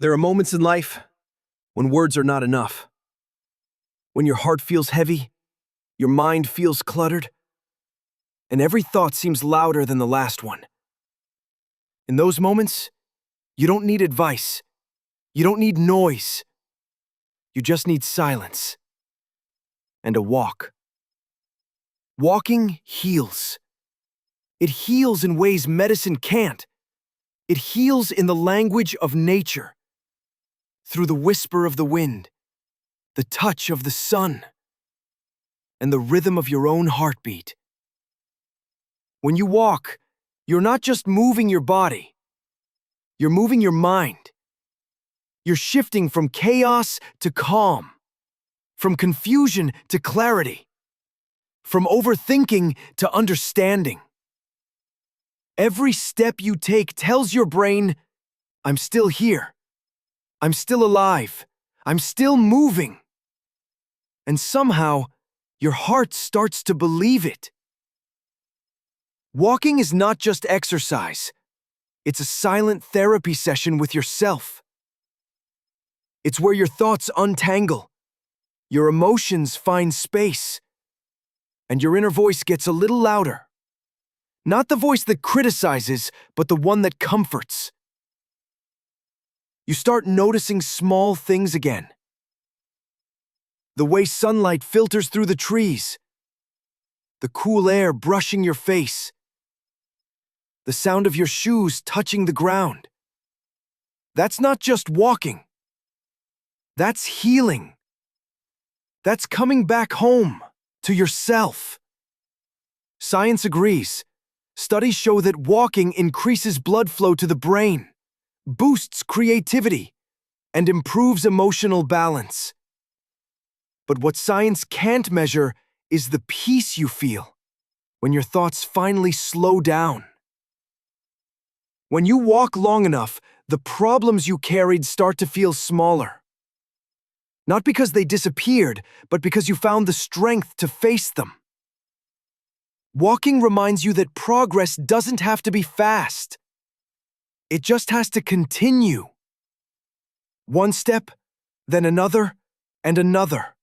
There are moments in life when words are not enough. When your heart feels heavy, your mind feels cluttered, and every thought seems louder than the last one. In those moments, you don't need advice. You don't need noise. You just need silence and a walk. Walking heals. It heals in ways medicine can't. It heals in the language of nature, through the whisper of the wind, the touch of the sun, and the rhythm of your own heartbeat. When you walk, you're not just moving your body, you're moving your mind. You're shifting from chaos to calm, from confusion to clarity, from overthinking to understanding. Every step you take tells your brain, I'm still here. I'm still alive. I'm still moving. And somehow, your heart starts to believe it. Walking is not just exercise. It's a silent therapy session with yourself. It's where your thoughts untangle, your emotions find space, and your inner voice gets a little louder. Not the voice that criticizes, but the one that comforts. You start noticing small things again. The way sunlight filters through the trees, the cool air brushing your face, the sound of your shoes touching the ground. That's not just walking. That's healing. That's coming back home to yourself. Science agrees. Studies show that walking increases blood flow to the brain, boosts creativity, and improves emotional balance. But what science can't measure is the peace you feel when your thoughts finally slow down. When you walk long enough, the problems you carried start to feel smaller. Not because they disappeared, but because you found the strength to face them. Walking reminds you that progress doesn't have to be fast. It just has to continue. One step, then another, and another,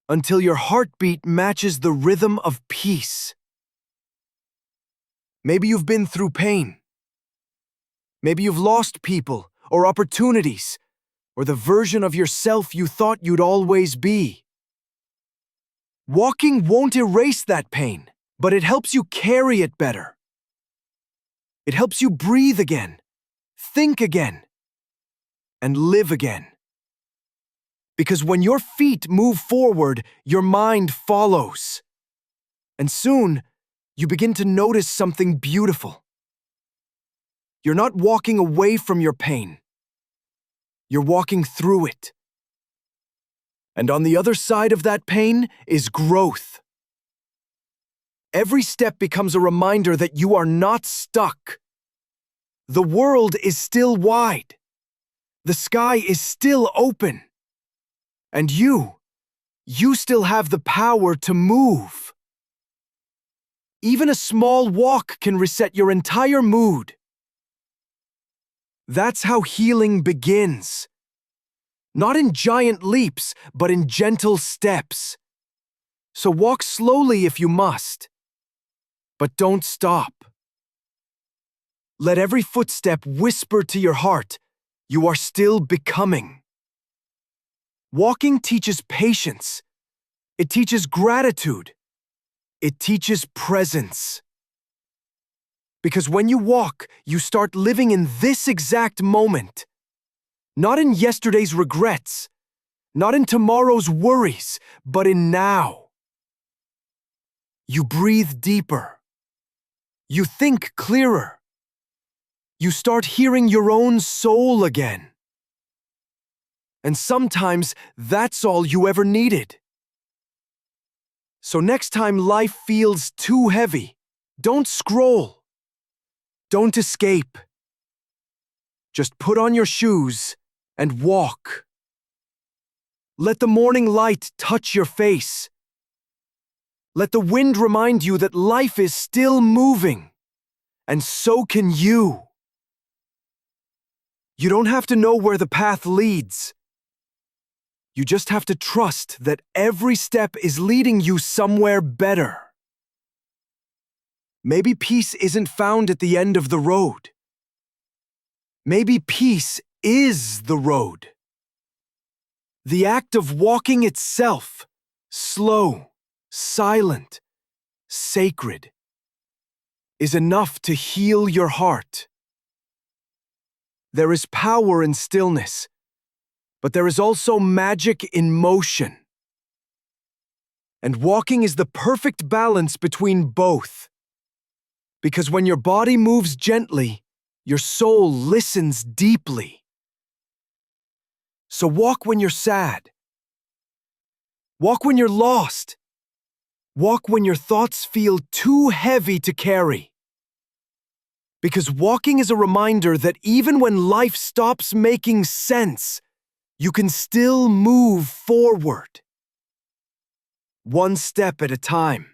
until your heartbeat matches the rhythm of peace. Maybe you've been through pain. Maybe you've lost people or opportunities, or the version of yourself you thought you'd always be. Walking won't erase that pain, but it helps you carry it better. It helps you breathe again, think again, and live again. Because when your feet move forward, your mind follows. And soon, you begin to notice something beautiful. You're not walking away from your pain. You're walking through it. And on the other side of that pain is growth. Every step becomes a reminder that you are not stuck. The world is still wide. The sky is still open. And you still have the power to move. Even a small walk can reset your entire mood. That's how healing begins. Not in giant leaps, but in gentle steps. So walk slowly if you must. But don't stop. Let every footstep whisper to your heart, you are still becoming. Walking teaches patience. It teaches gratitude. It teaches presence. Because when you walk, you start living in this exact moment. Not in yesterday's regrets, not in tomorrow's worries, but in now. You breathe deeper. You think clearer. You start hearing your own soul again. And sometimes that's all you ever needed. So next time life feels too heavy, don't scroll. Don't escape. Just put on your shoes and walk. Let the morning light touch your face. Let the wind remind you that life is still moving, and so can you. You don't have to know where the path leads. You just have to trust that every step is leading you somewhere better. Maybe peace isn't found at the end of the road. Maybe peace is the road. The act of walking itself, slow, silent, sacred, is enough to heal your heart. There is power in stillness, but there is also magic in motion. And walking is the perfect balance between both. Because when your body moves gently, your soul listens deeply. So walk when you're sad. Walk when you're lost. Walk when your thoughts feel too heavy to carry. Because walking is a reminder that even when life stops making sense, you can still move forward. One step at a time.